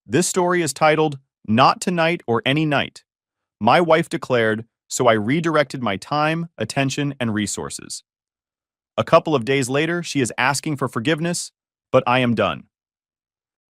This story is titled, Not Tonight or Any Night. My wife declared, so I redirected my time, attention, and resources. A couple of days later, she is asking for forgiveness, but I am done.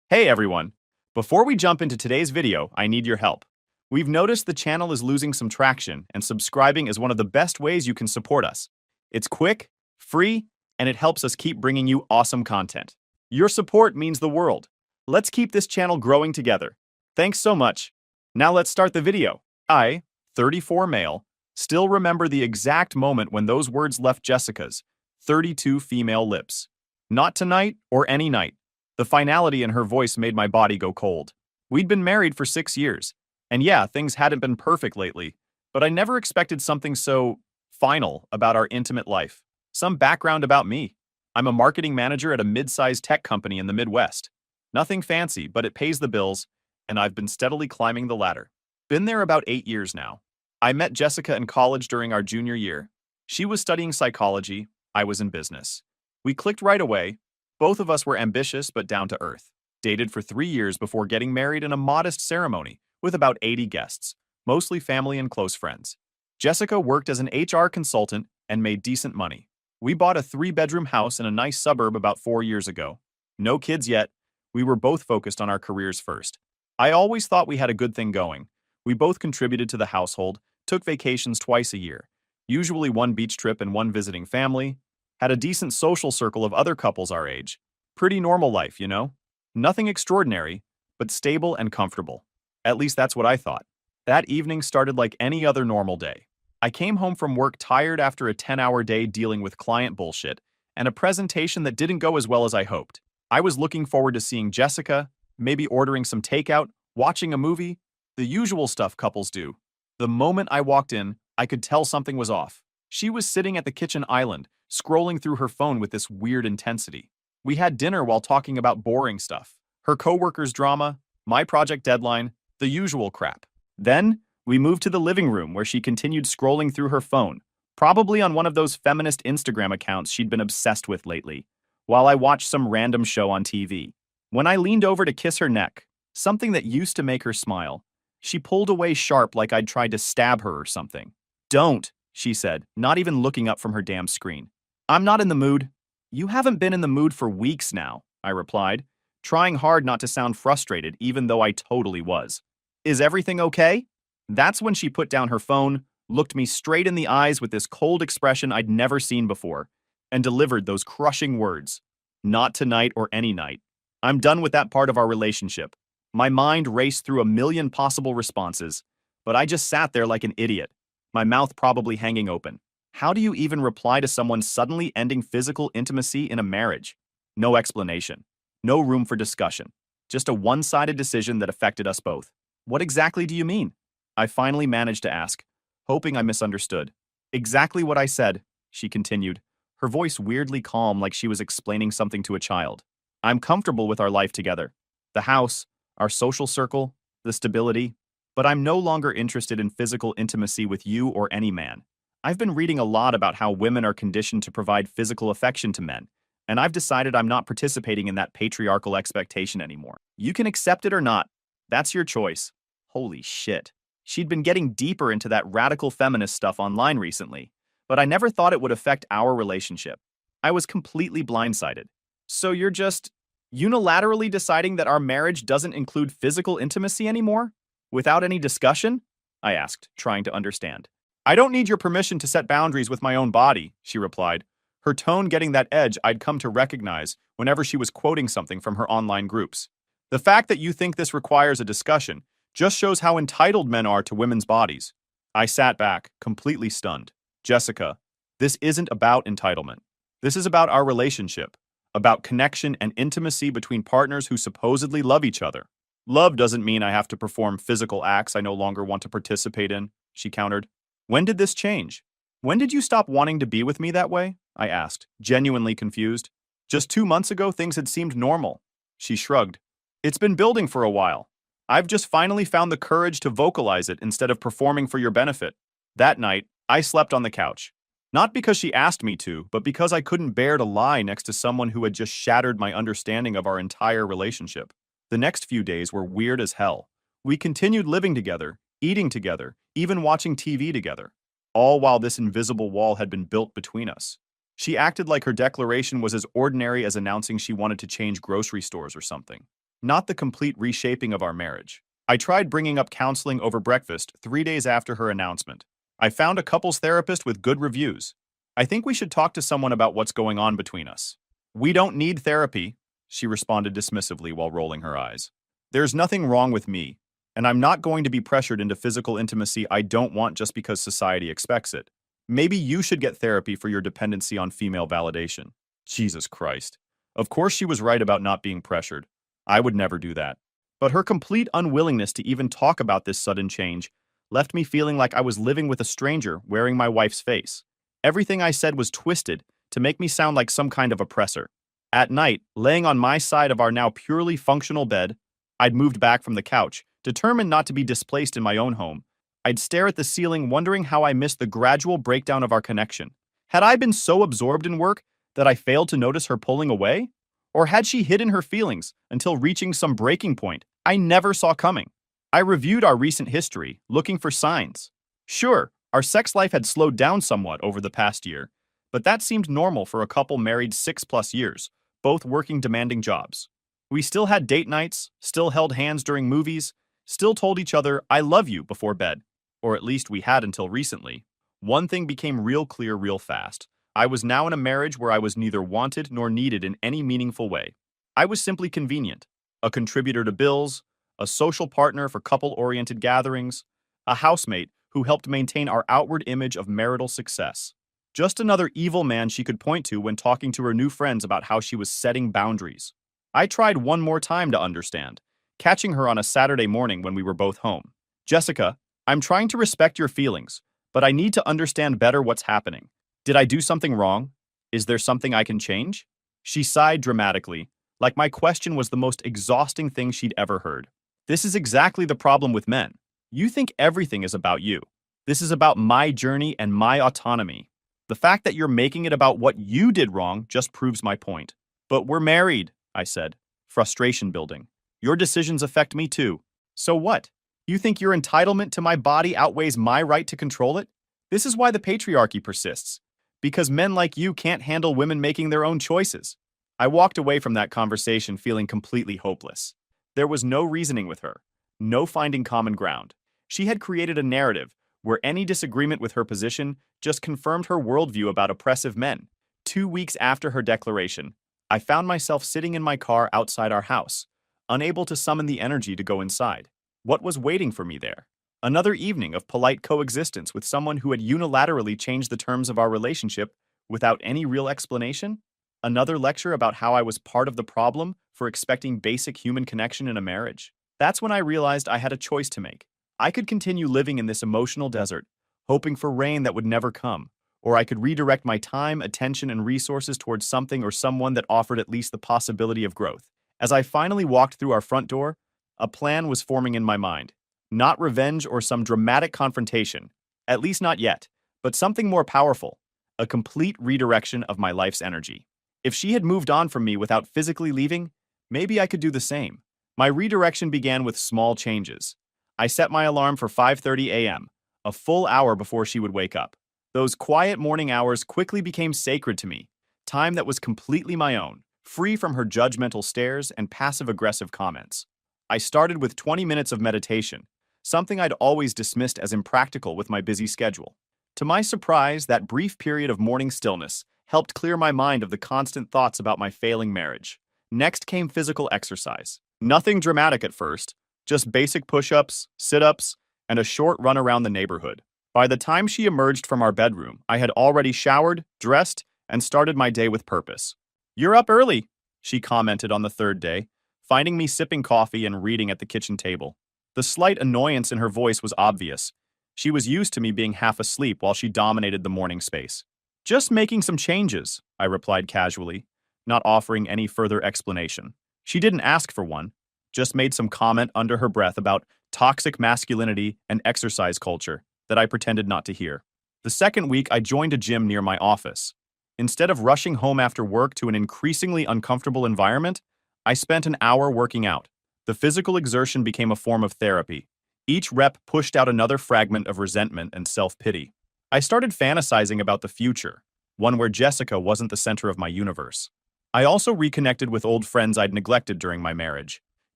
Hey everyone! Before we jump into today's video, I need your help. We've noticed the channel is losing some traction, and subscribing is one of the best ways you can support us. It's quick, free, and it helps us keep bringing you awesome content. Your support means the world. Let's keep this channel growing together. Thanks so much. Now let's start the video. I, 34 male, still remember the exact moment when those words left Jessica's, 32 female lips. Not tonight or any night. The finality in her voice made my body go cold. We'd been married for 6 years. And yeah, things hadn't been perfect lately, but I never expected something so final about our intimate life. Some background about me. I'm a marketing manager at a mid-sized tech company in the Midwest. Nothing fancy, but it pays the bills, and I've been steadily climbing the ladder. Been there about 8 years now. I met Jessica in college during our junior year. She was studying psychology, I was in business. We clicked right away. Both of us were ambitious but down to earth. Dated for 3 years before getting married in a modest ceremony with about 80 guests, mostly family and close friends. Jessica worked as an HR consultant and made decent money. We bought a 3-bedroom house in a nice suburb about 4 years ago. No kids yet. We were both focused on our careers first. I always thought we had a good thing going. We both contributed to the household, took vacations twice a year, usually one beach trip and one visiting family, had a decent social circle of other couples our age. Pretty normal life, you know? Nothing extraordinary, but stable and comfortable. At least that's what I thought. That evening started like any other normal day. I came home from work tired after a 10-hour day dealing with client bullshit and a presentation that didn't go as well as I hoped. I was looking forward to seeing Jessica, maybe ordering some takeout, watching a movie, the usual stuff couples do. The moment I walked in, I could tell something was off. She was sitting at the kitchen island, scrolling through her phone with this weird intensity. We had dinner while talking about boring stuff. Her coworkers' drama, my project deadline, the usual crap. Then, we moved to the living room where she continued scrolling through her phone, probably on one of those feminist Instagram accounts she'd been obsessed with lately, while I watched some random show on TV. When I leaned over to kiss her neck, something that used to make her smile, she pulled away sharp like I'd tried to stab her or something. "Don't," she said, not even looking up from her damn screen. "I'm not in the mood." "You haven't been in the mood for weeks now," I replied, trying hard not to sound frustrated even though I totally was. "Is everything okay?" That's when she put down her phone, looked me straight in the eyes with this cold expression I'd never seen before, and delivered those crushing words. "Not tonight or any night. I'm done with that part of our relationship." My mind raced through a million possible responses, but I just sat there like an idiot, my mouth probably hanging open. How do you even reply to someone suddenly ending physical intimacy in a marriage? No explanation. No room for discussion. Just a one-sided decision that affected us both. "What exactly do you mean?" I finally managed to ask, hoping I misunderstood. "Exactly what I said," she continued, her voice weirdly calm like she was explaining something to a child. "I'm comfortable with our life together. The house, our social circle, the stability, but I'm no longer interested in physical intimacy with you or any man. I've been reading a lot about how women are conditioned to provide physical affection to men, and I've decided I'm not participating in that patriarchal expectation anymore. You can accept it or not. That's your choice." Holy shit. She'd been getting deeper into that radical feminist stuff online recently, but I never thought it would affect our relationship. I was completely blindsided. "So you're just unilaterally deciding that our marriage doesn't include physical intimacy anymore? Without any discussion?" I asked, trying to understand. "I don't need your permission to set boundaries with my own body," she replied, her tone getting that edge I'd come to recognize whenever she was quoting something from her online groups. "The fact that you think this requires a discussion just shows how entitled men are to women's bodies." I sat back, completely stunned. "Jessica, this isn't about entitlement. This is about our relationship, about connection and intimacy between partners who supposedly love each other. Love doesn't mean I have to perform physical acts I no longer want to participate in," she countered. "When did this change? When did you stop wanting to be with me that way?" I asked, genuinely confused. "Just 2 months ago, things had seemed normal." She shrugged. "It's been building for a while. I've just finally found the courage to vocalize it instead of performing for your benefit." That night, I slept on the couch. Not because she asked me to, but because I couldn't bear to lie next to someone who had just shattered my understanding of our entire relationship. The next few days were weird as hell. We continued living together, eating together, even watching TV together, all while this invisible wall had been built between us. She acted like her declaration was as ordinary as announcing she wanted to change grocery stores or something, not the complete reshaping of our marriage. I tried bringing up counseling over breakfast 3 days after her announcement. I found a couples therapist with good reviews. I think we should talk to someone about what's going on between us. We don't need therapy, she responded dismissively while rolling her eyes. There's nothing wrong with me, and I'm not going to be pressured into physical intimacy I don't want just because society expects it. Maybe you should get therapy for your dependency on female validation. Jesus Christ. Of course she was right about not being pressured. I would never do that. But her complete unwillingness to even talk about this sudden change left me feeling like I was living with a stranger wearing my wife's face. Everything I said was twisted to make me sound like some kind of oppressor. At night, laying on my side of our now purely functional bed, I'd moved back from the couch, determined not to be displaced in my own home. I'd stare at the ceiling, wondering how I missed the gradual breakdown of our connection. Had I been so absorbed in work that I failed to notice her pulling away? Or had she hidden her feelings until reaching some breaking point I never saw coming? I reviewed our recent history, looking for signs. Sure, our sex life had slowed down somewhat over the past year, but that seemed normal for a couple married 6+ years, both working demanding jobs. We still had date nights, still held hands during movies, still told each other, "I love you" before bed. Or at least we had until recently. One thing became real clear real fast. I was now in a marriage where I was neither wanted nor needed in any meaningful way. I was simply convenient, a contributor to bills, a social partner for couple-oriented gatherings, a housemate who helped maintain our outward image of marital success. Just another evil man she could point to when talking to her new friends about how she was setting boundaries. I tried one more time to understand, catching her on a Saturday morning when we were both home. "Jessica, I'm trying to respect your feelings, but I need to understand better what's happening. Did I do something wrong? Is there something I can change?" She sighed dramatically, like my question was the most exhausting thing she'd ever heard. This is exactly the problem with men. You think everything is about you. This is about my journey and my autonomy. The fact that you're making it about what you did wrong just proves my point. "But we're married," I said, frustration building. "Your decisions affect me too. So what? You think your entitlement to my body outweighs my right to control it? This is why the patriarchy persists. Because men like you can't handle women making their own choices." I walked away from that conversation feeling completely hopeless. There was no reasoning with her, no finding common ground. She had created a narrative where any disagreement with her position just confirmed her worldview about oppressive men. 2 weeks after her declaration, I found myself sitting in my car outside our house, unable to summon the energy to go inside. What was waiting for me there? Another evening of polite coexistence with someone who had unilaterally changed the terms of our relationship without any real explanation? Another lecture about how I was part of the problem for expecting basic human connection in a marriage? That's when I realized I had a choice to make. I could continue living in this emotional desert, hoping for rain that would never come, or I could redirect my time, attention, and resources towards something or someone that offered at least the possibility of growth. As I finally walked through our front door, a plan was forming in my mind. Not revenge or some dramatic confrontation, at least not yet, but something more powerful, a complete redirection of my life's energy. If she had moved on from me without physically leaving, maybe I could do the same. My redirection began with small changes. I set my alarm for 5:30 a.m., a full hour before she would wake up. Those quiet morning hours quickly became sacred to me, time that was completely my own, free from her judgmental stares and passive-aggressive comments. I started with 20 minutes of meditation, something I'd always dismissed as impractical with my busy schedule. To my surprise, that brief period of morning stillness helped clear my mind of the constant thoughts about my failing marriage. Next came physical exercise. Nothing dramatic at first, just basic push-ups, sit-ups, and a short run around the neighborhood. By the time she emerged from our bedroom, I had already showered, dressed, and started my day with purpose. "You're up early," she commented on the third day, finding me sipping coffee and reading at the kitchen table. The slight annoyance in her voice was obvious. She was used to me being half asleep while she dominated the morning space. "Just making some changes," I replied casually, not offering any further explanation. She didn't ask for one, just made some comment under her breath about toxic masculinity and exercise culture that I pretended not to hear. The second week, I joined a gym near my office. Instead of rushing home after work to an increasingly uncomfortable environment, I spent an hour working out. The physical exertion became a form of therapy. Each rep pushed out another fragment of resentment and self-pity. I started fantasizing about the future, one where Jessica wasn't the center of my universe. I also reconnected with old friends I'd neglected during my marriage.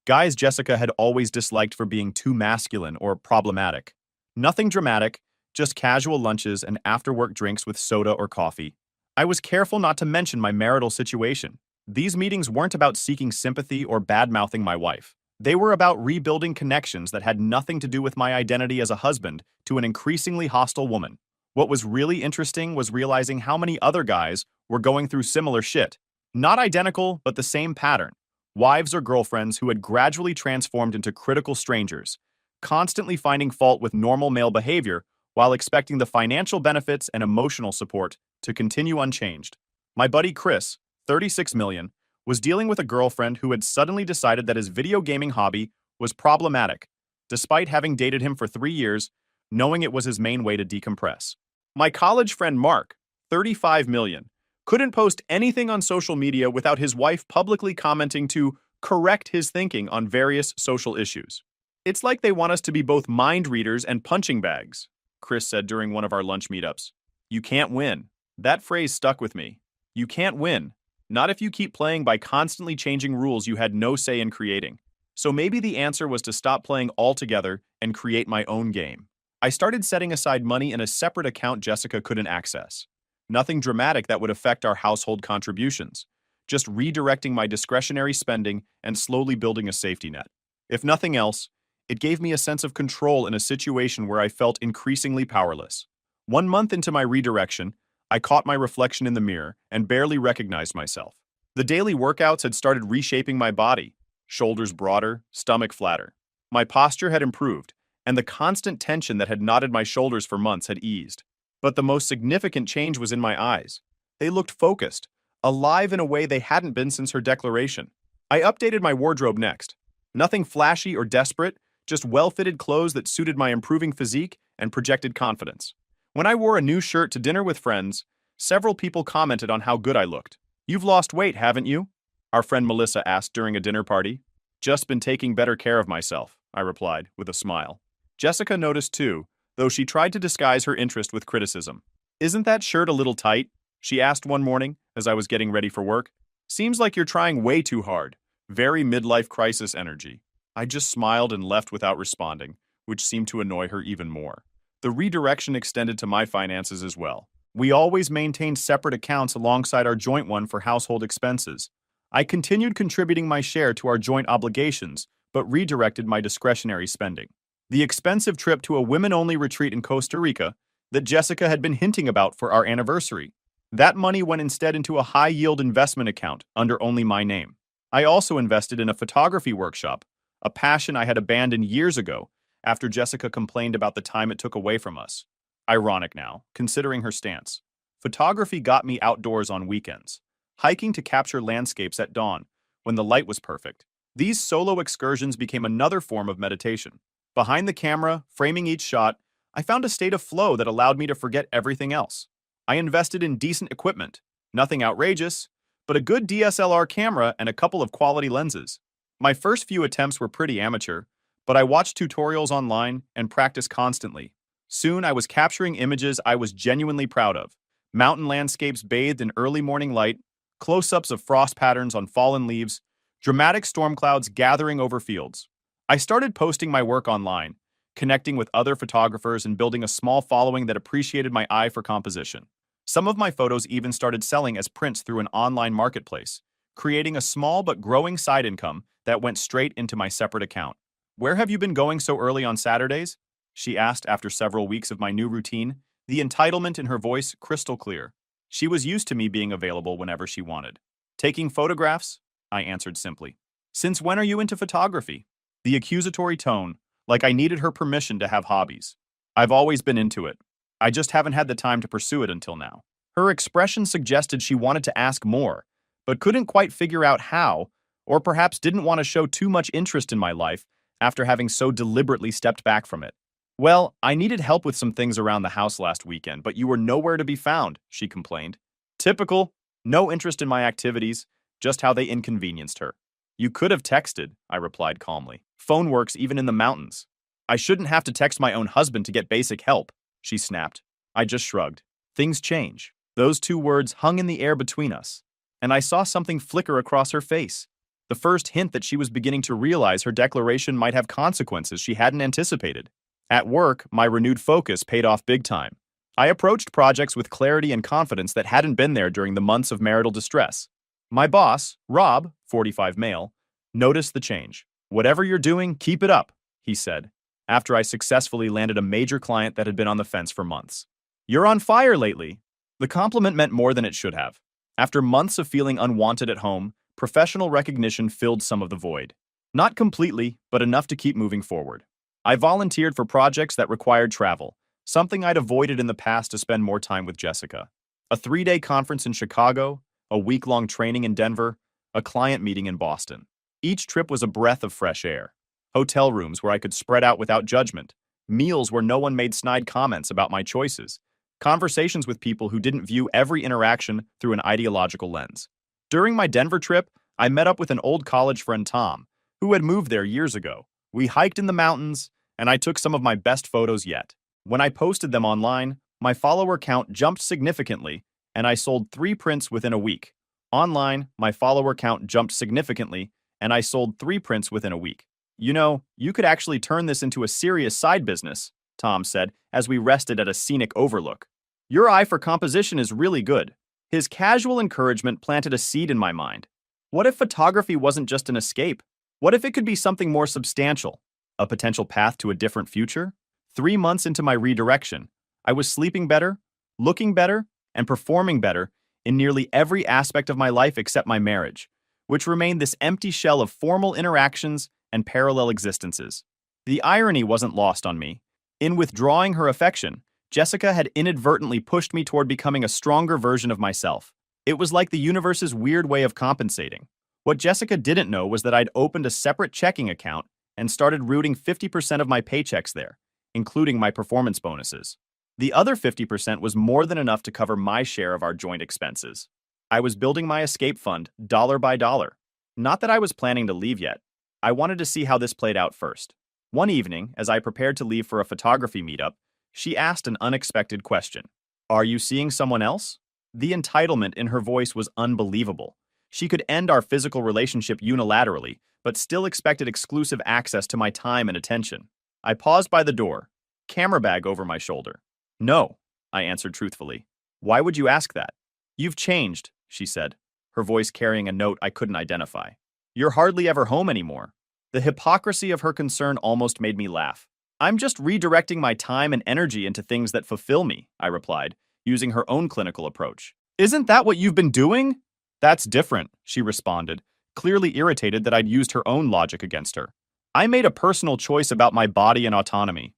Guys Jessica had always disliked for being too masculine or problematic. Nothing dramatic, just casual lunches and after-work drinks with soda or coffee. I was careful not to mention my marital situation. These meetings weren't about seeking sympathy or bad-mouthing my wife. They were about rebuilding connections that had nothing to do with my identity as a husband to an increasingly hostile woman. What was really interesting was realizing how many other guys were going through similar shit. Not identical, but the same pattern. Wives or girlfriends who had gradually transformed into critical strangers, constantly finding fault with normal male behavior while expecting the financial benefits and emotional support to continue unchanged. My buddy Chris, 36 million, was dealing with a girlfriend who had suddenly decided that his video gaming hobby was problematic, despite having dated him for 3 years, knowing it was his main way to decompress. My college friend Mark, 35 million, couldn't post anything on social media without his wife publicly commenting to correct his thinking on various social issues. It's like they want us to be both mind readers and punching bags, Chris said during one of our lunch meetups. You can't win. That phrase stuck with me. You can't win. Not if you keep playing by constantly changing rules you had no say in creating. So maybe the answer was to stop playing altogether and create my own game. I started setting aside money in a separate account Jessica couldn't access. Nothing dramatic that would affect our household contributions. Just redirecting my discretionary spending and slowly building a safety net. If nothing else, it gave me a sense of control in a situation where I felt increasingly powerless. 1 month into my redirection, I caught my reflection in the mirror and barely recognized myself. The daily workouts had started reshaping my body, shoulders broader, stomach flatter. My posture had improved, and the constant tension that had knotted my shoulders for months had eased. But the most significant change was in my eyes. They looked focused, alive in a way they hadn't been since her declaration. I updated my wardrobe next. Nothing flashy or desperate, just well-fitted clothes that suited my improving physique and projected confidence. When I wore a new shirt to dinner with friends, several people commented on how good I looked. You've lost weight, haven't you? Our friend Melissa asked during a dinner party. Just been taking better care of myself, I replied, with a smile. Jessica noticed too, though she tried to disguise her interest with criticism. Isn't that shirt a little tight? She asked one morning as I was getting ready for work. Seems like you're trying way too hard. Very midlife crisis energy. I just smiled and left without responding, which seemed to annoy her even more. The redirection extended to my finances as well. We always maintained separate accounts alongside our joint one for household expenses. I continued contributing my share to our joint obligations, but redirected my discretionary spending. The expensive trip to a women-only retreat in Costa Rica that Jessica had been hinting about for our anniversary. That money went instead into a high-yield investment account under only my name. I also invested in a photography workshop, a passion I had abandoned years ago after Jessica complained about the time it took away from us. Ironic now, considering her stance. Photography got me outdoors on weekends, hiking to capture landscapes at dawn when the light was perfect. These solo excursions became another form of meditation. Behind the camera, framing each shot, I found a state of flow that allowed me to forget everything else. I invested in decent equipment, nothing outrageous, but a good DSLR camera and a couple of quality lenses. My first few attempts were pretty amateur, but I watched tutorials online and practiced constantly. Soon I was capturing images I was genuinely proud of. Mountain landscapes bathed in early morning light, close-ups of frost patterns on fallen leaves, dramatic storm clouds gathering over fields. I started posting my work online, connecting with other photographers and building a small following that appreciated my eye for composition. Some of my photos even started selling as prints through an online marketplace, creating a small but growing side income that went straight into my separate account. Where have you been going so early on Saturdays? She asked after several weeks of my new routine, the entitlement in her voice crystal clear. She was used to me being available whenever she wanted. Taking photographs? I answered simply. Since when are you into photography? The accusatory tone, like I needed her permission to have hobbies. I've always been into it. I just haven't had the time to pursue it until now. Her expression suggested she wanted to ask more, but couldn't quite figure out how, or perhaps didn't want to show too much interest in my life after having so deliberately stepped back from it. Well, I needed help with some things around the house last weekend, but you were nowhere to be found, she complained. Typical, no interest in my activities, just how they inconvenienced her. You could have texted, I replied calmly. Phone works even in the mountains. I shouldn't have to text my own husband to get basic help, she snapped. I just shrugged. Things change. Those two words hung in the air between us, and I saw something flicker across her face. The first hint that she was beginning to realize her declaration might have consequences she hadn't anticipated. At work, my renewed focus paid off big time. I approached projects with clarity and confidence that hadn't been there during the months of marital distress. My boss, Rob, 45 male, noticed the change. Whatever you're doing, keep it up, he said, after I successfully landed a major client that had been on the fence for months. You're on fire lately. The compliment meant more than it should have. After months of feeling unwanted at home, professional recognition filled some of the void. Not completely, but enough to keep moving forward. I volunteered for projects that required travel, something I'd avoided in the past to spend more time with Jessica. A 3-day conference in Chicago, a week-long training in Denver, a client meeting in Boston. Each trip was a breath of fresh air. Hotel rooms where I could spread out without judgment, meals where no one made snide comments about my choices, conversations with people who didn't view every interaction through an ideological lens. During my Denver trip, I met up with an old college friend, Tom, who had moved there years ago. We hiked in the mountains, and I took some of my best photos yet. When I posted them online, my follower count jumped significantly, and I sold 3 prints within a week. Online, my follower count jumped significantly, and I sold 3 prints within a week. You know, you could actually turn this into a serious side business, Tom said, as we rested at a scenic overlook. Your eye for composition is really good. His casual encouragement planted a seed in my mind. What if photography wasn't just an escape? What if it could be something more substantial? A potential path to a different future? 3 months into my redirection, I was sleeping better, looking better, and performing better in nearly every aspect of my life except my marriage, which remained this empty shell of formal interactions and parallel existences. The irony wasn't lost on me. In withdrawing her affection, Jessica had inadvertently pushed me toward becoming a stronger version of myself. It was like the universe's weird way of compensating. What Jessica didn't know was that I'd opened a separate checking account and started routing 50% of my paychecks there, including my performance bonuses. The other 50% was more than enough to cover my share of our joint expenses. I was building my escape fund dollar by dollar. Not that I was planning to leave yet. I wanted to see how this played out first. One evening, as I prepared to leave for a photography meetup, she asked an unexpected question. Are you seeing someone else? The entitlement in her voice was unbelievable. She could end our physical relationship unilaterally, but still expected exclusive access to my time and attention. I paused by the door, camera bag over my shoulder. No, I answered truthfully. Why would you ask that? You've changed, she said, her voice carrying a note I couldn't identify. You're hardly ever home anymore. The hypocrisy of her concern almost made me laugh. I'm just redirecting my time and energy into things that fulfill me, I replied, using her own clinical approach. Isn't that what you've been doing? That's different, she responded, clearly irritated that I'd used her own logic against her. I made a personal choice about my body and autonomy.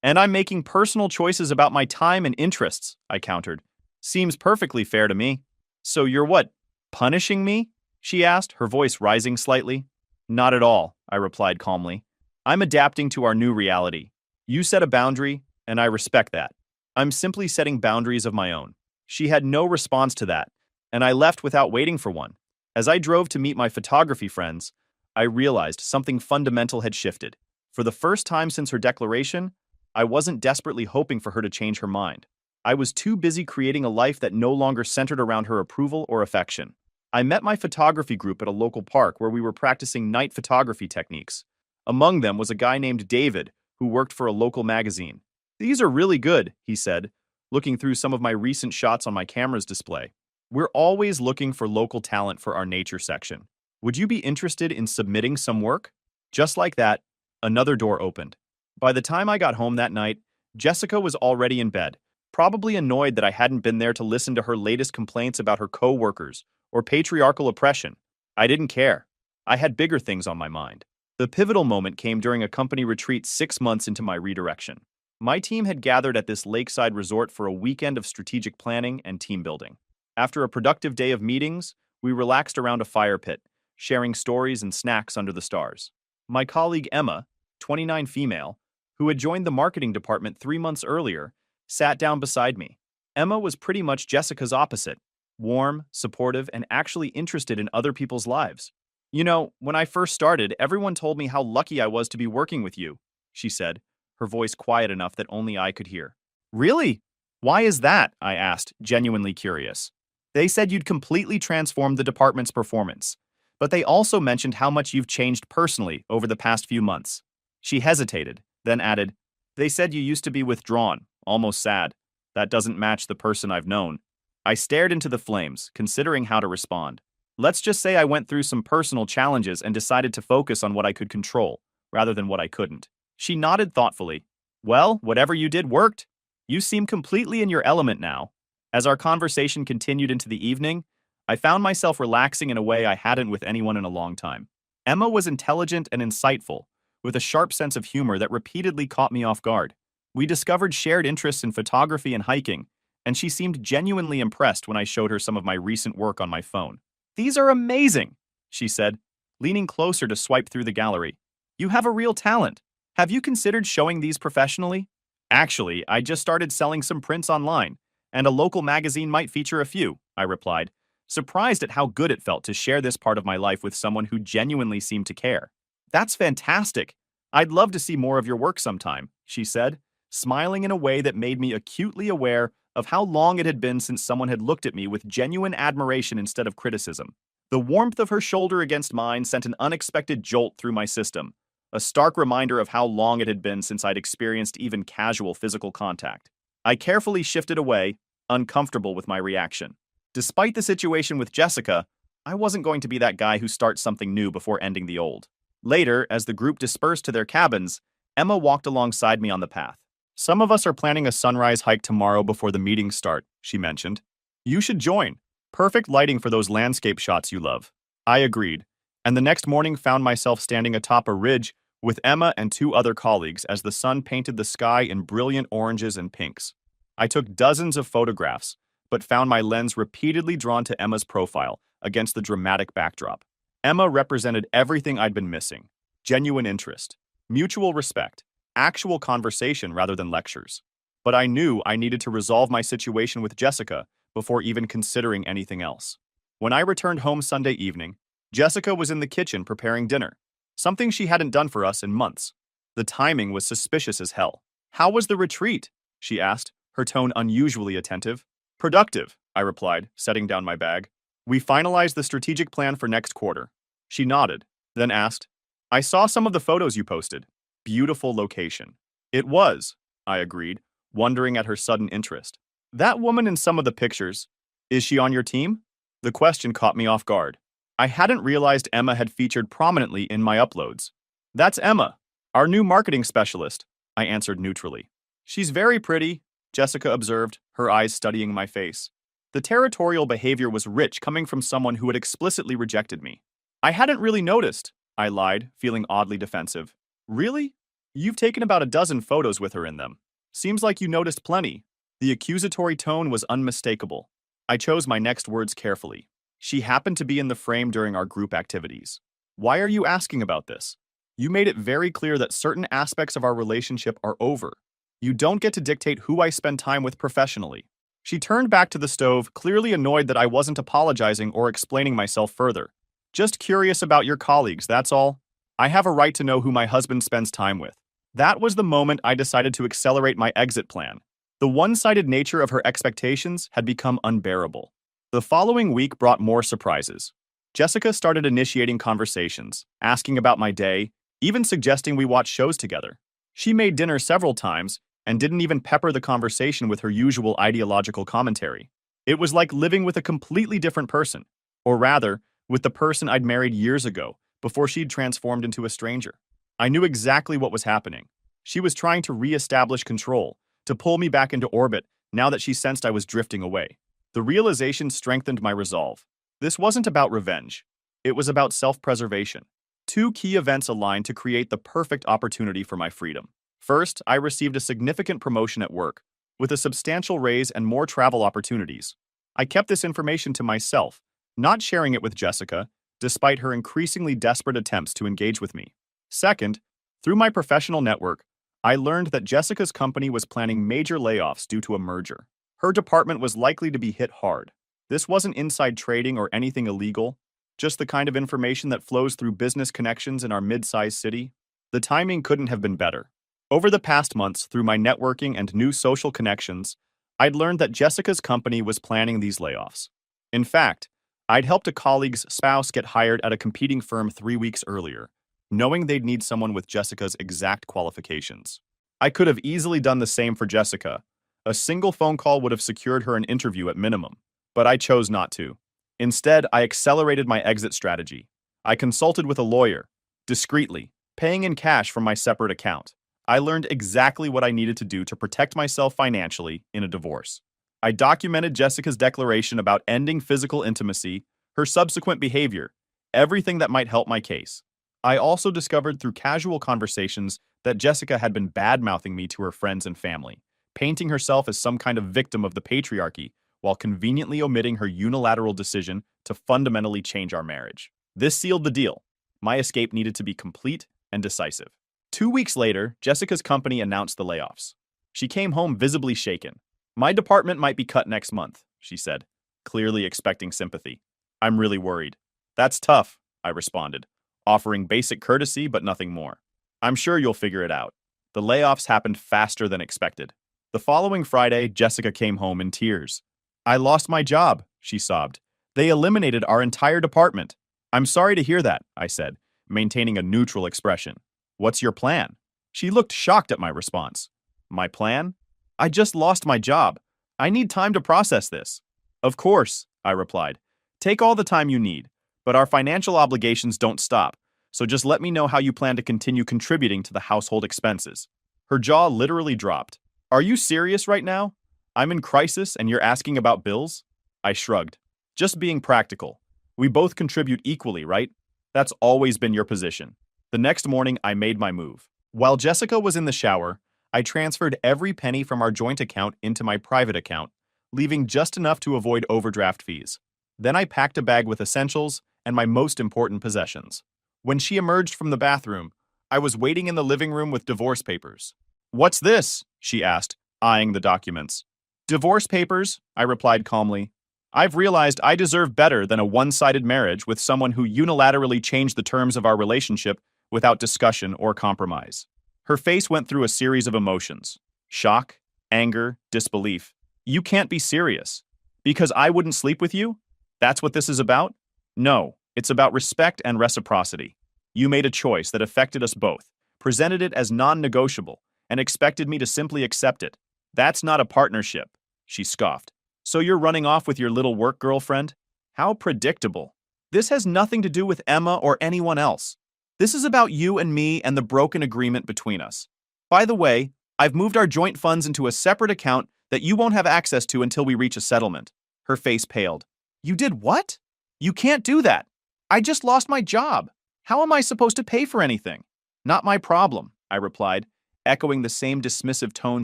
And I'm making personal choices about my time and interests, I countered. Seems perfectly fair to me. So you're what, punishing me? She asked, her voice rising slightly. Not at all, I replied calmly. I'm adapting to our new reality. You set a boundary, and I respect that. I'm simply setting boundaries of my own. She had no response to that, and I left without waiting for one. As I drove to meet my photography friends, I realized something fundamental had shifted. For the first time since her declaration, I wasn't desperately hoping for her to change her mind. I was too busy creating a life that no longer centered around her approval or affection. I met my photography group at a local park where we were practicing night photography techniques. Among them was a guy named David, who worked for a local magazine. These are really good, he said, looking through some of my recent shots on my camera's display. We're always looking for local talent for our nature section. Would you be interested in submitting some work? Just like that, another door opened. By the time I got home that night, Jessica was already in bed, probably annoyed that I hadn't been there to listen to her latest complaints about her co-workers or patriarchal oppression. I didn't care. I had bigger things on my mind. The pivotal moment came during a company retreat 6 months into my redirection. My team had gathered at this lakeside resort for a weekend of strategic planning and team building. After a productive day of meetings, we relaxed around a fire pit, sharing stories and snacks under the stars. My colleague Emma, 29 female, who had joined the marketing department 3 months earlier, sat down beside me. Emma was pretty much Jessica's opposite, warm, supportive, and actually interested in other people's lives. When I first started, everyone told me how lucky I was to be working with you, she said, her voice quiet enough that only I could hear. Really? Why is that? I asked, genuinely curious. They said you'd completely transformed the department's performance, but they also mentioned how much you've changed personally over the past few months. She hesitated, then added, They said you used to be withdrawn, almost sad. That doesn't match the person I've known. I stared into the flames, considering how to respond. Let's just say I went through some personal challenges and decided to focus on what I could control, rather than what I couldn't. She nodded thoughtfully. Well, whatever you did worked. You seem completely in your element now. As our conversation continued into the evening, I found myself relaxing in a way I hadn't with anyone in a long time. Emma was intelligent and insightful, with a sharp sense of humor that repeatedly caught me off guard. We discovered shared interests in photography and hiking, and she seemed genuinely impressed when I showed her some of my recent work on my phone. These are amazing, she said, leaning closer to swipe through the gallery. You have a real talent. Have you considered showing these professionally? Actually, I just started selling some prints online, and a local magazine might feature a few, I replied, surprised at how good it felt to share this part of my life with someone who genuinely seemed to care. That's fantastic. I'd love to see more of your work sometime, she said, smiling in a way that made me acutely aware of how long it had been since someone had looked at me with genuine admiration instead of criticism. The warmth of her shoulder against mine sent an unexpected jolt through my system, a stark reminder of how long it had been since I'd experienced even casual physical contact. I carefully shifted away, uncomfortable with my reaction. Despite the situation with Jessica, I wasn't going to be that guy who starts something new before ending the old. Later, as the group dispersed to their cabins, Emma walked alongside me on the path. Some of us are planning a sunrise hike tomorrow before the meetings start, she mentioned. You should join. Perfect lighting for those landscape shots you love. I agreed, and the next morning found myself standing atop a ridge with Emma and two other colleagues as the sun painted the sky in brilliant oranges and pinks. I took dozens of photographs, but found my lens repeatedly drawn to Emma's profile against the dramatic backdrop. Emma represented everything I'd been missing: genuine interest, mutual respect, actual conversation rather than lectures. But I knew I needed to resolve my situation with Jessica before even considering anything else. When I returned home Sunday evening, Jessica was in the kitchen preparing dinner, something she hadn't done for us in months. The timing was suspicious as hell. How was the retreat? She asked, her tone unusually attentive. Productive, I replied, setting down my bag. We finalized the strategic plan for next quarter. She nodded, then asked, I saw some of the photos you posted. Beautiful location. It was, I agreed, wondering at her sudden interest. That woman in some of the pictures, is she on your team? The question caught me off guard. I hadn't realized Emma had featured prominently in my uploads. That's Emma, our new marketing specialist, I answered neutrally. She's very pretty, Jessica observed, her eyes studying my face. The territorial behavior was rich coming from someone who had explicitly rejected me. I hadn't really noticed, I lied, feeling oddly defensive. Really? You've taken about a dozen photos with her in them. Seems like you noticed plenty. The accusatory tone was unmistakable. I chose my next words carefully. She happened to be in the frame during our group activities. Why are you asking about this? You made it very clear that certain aspects of our relationship are over. You don't get to dictate who I spend time with professionally. She turned back to the stove, clearly annoyed that I wasn't apologizing or explaining myself further. Just curious about your colleagues, that's all. I have a right to know who my husband spends time with. That was the moment I decided to accelerate my exit plan. The one-sided nature of her expectations had become unbearable. The following week brought more surprises. Jessica started initiating conversations, asking about my day, even suggesting we watch shows together. She made dinner several times and didn't even pepper the conversation with her usual ideological commentary. It was like living with a completely different person, or rather, with the person I'd married years ago, before she'd transformed into a stranger. I knew exactly what was happening. She was trying to re-establish control, to pull me back into orbit now that she sensed I was drifting away. The realization strengthened my resolve. This wasn't about revenge. It was about self-preservation. Two key events aligned to create the perfect opportunity for my freedom. First, I received a significant promotion at work, with a substantial raise and more travel opportunities. I kept this information to myself, not sharing it with Jessica, despite her increasingly desperate attempts to engage with me. Second, through my professional network, I learned that Jessica's company was planning major layoffs due to a merger. Her department was likely to be hit hard. This wasn't inside trading or anything illegal, just the kind of information that flows through business connections in our mid-sized city. The timing couldn't have been better. Over the past months, through my networking and new social connections, I'd learned that Jessica's company was planning these layoffs. In fact, I'd helped a colleague's spouse get hired at a competing firm 3 weeks earlier, knowing they'd need someone with Jessica's exact qualifications. I could have easily done the same for Jessica. A single phone call would have secured her an interview at minimum, but I chose not to. Instead, I accelerated my exit strategy. I consulted with a lawyer, discreetly, paying in cash from my separate account. I learned exactly what I needed to do to protect myself financially in a divorce. I documented Jessica's declaration about ending physical intimacy, her subsequent behavior, everything that might help my case. I also discovered through casual conversations that Jessica had been bad-mouthing me to her friends and family, painting herself as some kind of victim of the patriarchy while conveniently omitting her unilateral decision to fundamentally change our marriage. This sealed the deal. My escape needed to be complete and decisive. 2 weeks later, Jessica's company announced the layoffs. She came home visibly shaken. "My department might be cut next month," she said, clearly expecting sympathy. "I'm really worried." "That's tough," I responded, offering basic courtesy but nothing more. "I'm sure you'll figure it out." The layoffs happened faster than expected. The following Friday, Jessica came home in tears. "I lost my job," she sobbed. "They eliminated our entire department." "I'm sorry to hear that," I said, maintaining a neutral expression. "What's your plan?" She looked shocked at my response. "My plan? I just lost my job. I need time to process this." "Of course," I replied. "Take all the time you need, but our financial obligations don't stop, so just let me know how you plan to continue contributing to the household expenses." Her jaw literally dropped. "Are you serious right now? I'm in crisis and you're asking about bills?" I shrugged. "Just being practical. We both contribute equally, right? That's always been your position." The next morning, I made my move. While Jessica was in the shower, I transferred every penny from our joint account into my private account, leaving just enough to avoid overdraft fees. Then I packed a bag with essentials and my most important possessions. When she emerged from the bathroom, I was waiting in the living room with divorce papers. "What's this?" she asked, eyeing the documents. "Divorce papers," I replied calmly. "I've realized I deserve better than a one-sided marriage with someone who unilaterally changed the terms of our relationship without discussion or compromise." Her face went through a series of emotions: shock, anger, disbelief. "You can't be serious. Because I wouldn't sleep with you? That's what this is about?" "No, it's about respect and reciprocity. You made a choice that affected us both, presented it as non-negotiable, and expected me to simply accept it. That's not a partnership," she scoffed. "So you're running off with your little work girlfriend? How predictable. This has nothing to do with Emma or anyone else. This is about you and me and the broken agreement between us. By the way, I've moved our joint funds into a separate account that you won't have access to until we reach a settlement." Her face paled. "You did what? You can't do that. I just lost my job. How am I supposed to pay for anything?" "Not my problem," I replied, echoing the same dismissive tone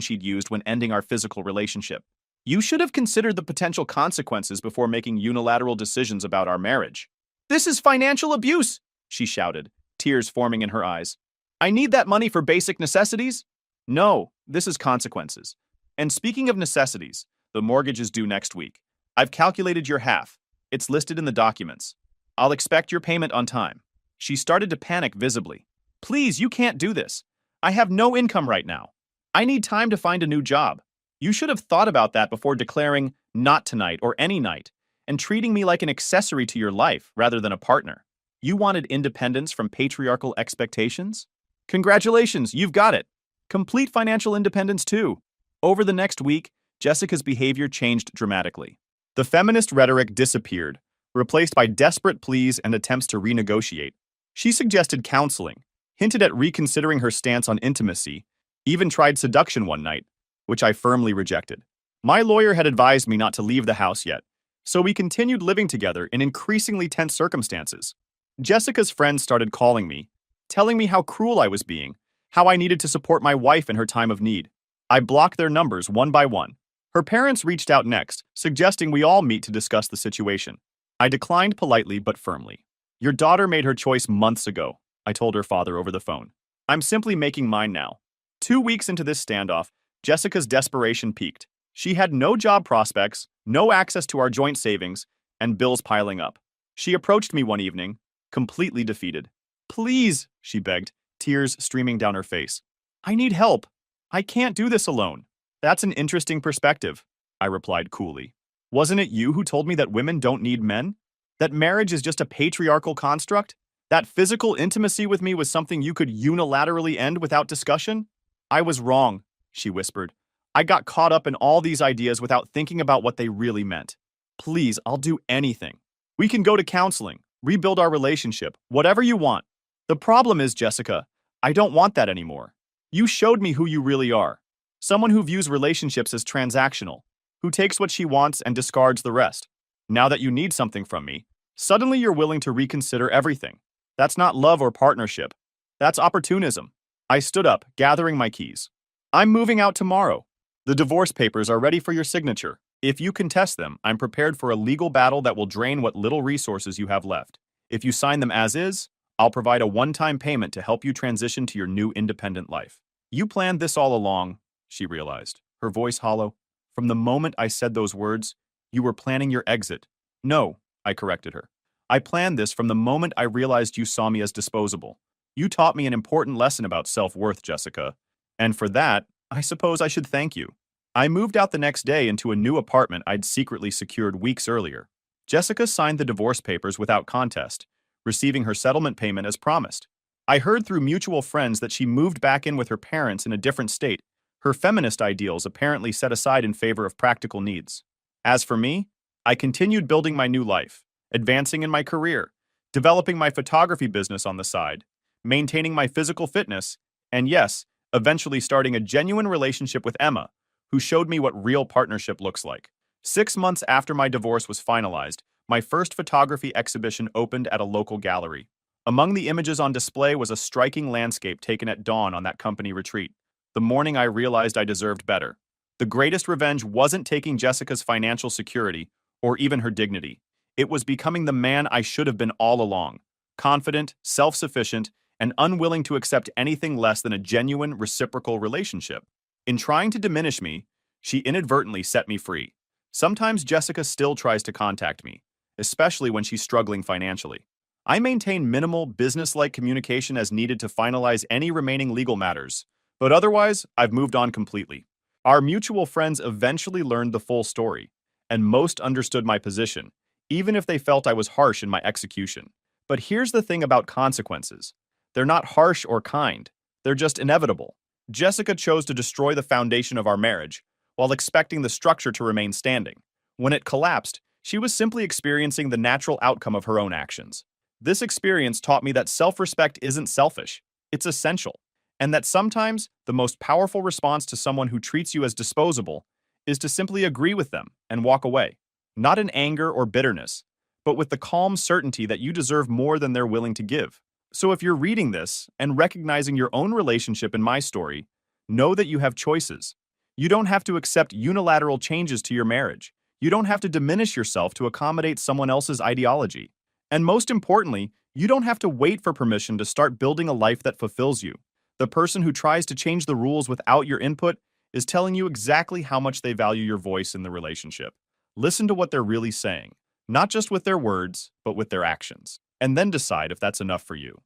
she'd used when ending our physical relationship. "You should have considered the potential consequences before making unilateral decisions about our marriage." "This is financial abuse," she shouted, tears forming in her eyes. "I need that money for basic necessities." "No, this is consequences. And speaking of necessities, the mortgage is due next week. I've calculated your half. It's listed in the documents. I'll expect your payment on time." She started to panic visibly. "Please, you can't do this. I have no income right now. I need time to find a new job. You should have thought about that before declaring not tonight or any night and treating me like an accessory to your life rather than a partner. You wanted independence from patriarchal expectations? Congratulations, you've got it. Complete financial independence too." Over the next week, Jessica's behavior changed dramatically. The feminist rhetoric disappeared, replaced by desperate pleas and attempts to renegotiate. She suggested counseling, hinted at reconsidering her stance on intimacy, even tried seduction one night, which I firmly rejected. My lawyer had advised me not to leave the house yet, so we continued living together in increasingly tense circumstances. Jessica's friends started calling me, telling me how cruel I was being, how I needed to support my wife in her time of need. I blocked their numbers one by one. Her parents reached out next, suggesting we all meet to discuss the situation. I declined politely but firmly. "Your daughter made her choice months ago," I told her father over the phone. "I'm simply making mine now." 2 weeks into this standoff, Jessica's desperation peaked. She had no job prospects, no access to our joint savings, and bills piling up. She approached me one evening, completely defeated. Please, she begged, tears streaming down her face. I need help. I can't do this alone. That's an interesting perspective, I replied coolly. Wasn't it you who told me that women don't need men? That marriage is just a patriarchal construct? That physical intimacy with me was something you could unilaterally end without discussion? I was wrong, she whispered. I got caught up in all these ideas without thinking about what they really meant. Please, I'll do anything. We can go to counseling, rebuild our relationship, whatever you want. The problem is, Jessica, I don't want that anymore. You showed me who you really are. Someone who views relationships as transactional, who takes what she wants and discards the rest. Now that you need something from me, suddenly you're willing to reconsider everything. That's not love or partnership. That's opportunism. I stood up, gathering my keys. I'm moving out tomorrow. The divorce papers are ready for your signature. If you contest them, I'm prepared for a legal battle that will drain what little resources you have left. If you sign them as is, I'll provide a one-time payment to help you transition to your new independent life. You planned this all along, she realized, her voice hollow. From the moment I said those words, you were planning your exit. No, I corrected her. I planned this from the moment I realized you saw me as disposable. You taught me an important lesson about self-worth, Jessica. And for that, I suppose I should thank you. I moved out the next day into a new apartment I'd secretly secured weeks earlier. Jessica signed the divorce papers without contest, receiving her settlement payment as promised. I heard through mutual friends that she moved back in with her parents in a different state, her feminist ideals apparently set aside in favor of practical needs. As for me, I continued building my new life, advancing in my career, developing my photography business on the side, maintaining my physical fitness, and yes, eventually starting a genuine relationship with Emma, who showed me what real partnership looks like. 6 months after my divorce was finalized, my first photography exhibition opened at a local gallery. Among the images on display was a striking landscape taken at dawn on that company retreat. The morning I realized I deserved better. The greatest revenge wasn't taking Jessica's financial security or even her dignity. It was becoming the man I should have been all along, confident, self-sufficient, and unwilling to accept anything less than a genuine reciprocal relationship. In trying to diminish me, she inadvertently set me free. Sometimes Jessica still tries to contact me, especially when she's struggling financially. I maintain minimal, business-like communication as needed to finalize any remaining legal matters, but otherwise, I've moved on completely. Our mutual friends eventually learned the full story, and most understood my position, even if they felt I was harsh in my execution. But here's the thing about consequences. They're not harsh or kind. They're just inevitable. Jessica chose to destroy the foundation of our marriage, while expecting the structure to remain standing. When it collapsed, she was simply experiencing the natural outcome of her own actions. This experience taught me that self-respect isn't selfish, it's essential, and that sometimes the most powerful response to someone who treats you as disposable is to simply agree with them and walk away, not in anger or bitterness, but with the calm certainty that you deserve more than they're willing to give. So if you're reading this and recognizing your own relationship in my story, know that you have choices. You don't have to accept unilateral changes to your marriage. You don't have to diminish yourself to accommodate someone else's ideology. And most importantly, you don't have to wait for permission to start building a life that fulfills you. The person who tries to change the rules without your input is telling you exactly how much they value your voice in the relationship. Listen to what they're really saying, not just with their words, but with their actions, and then decide if that's enough for you.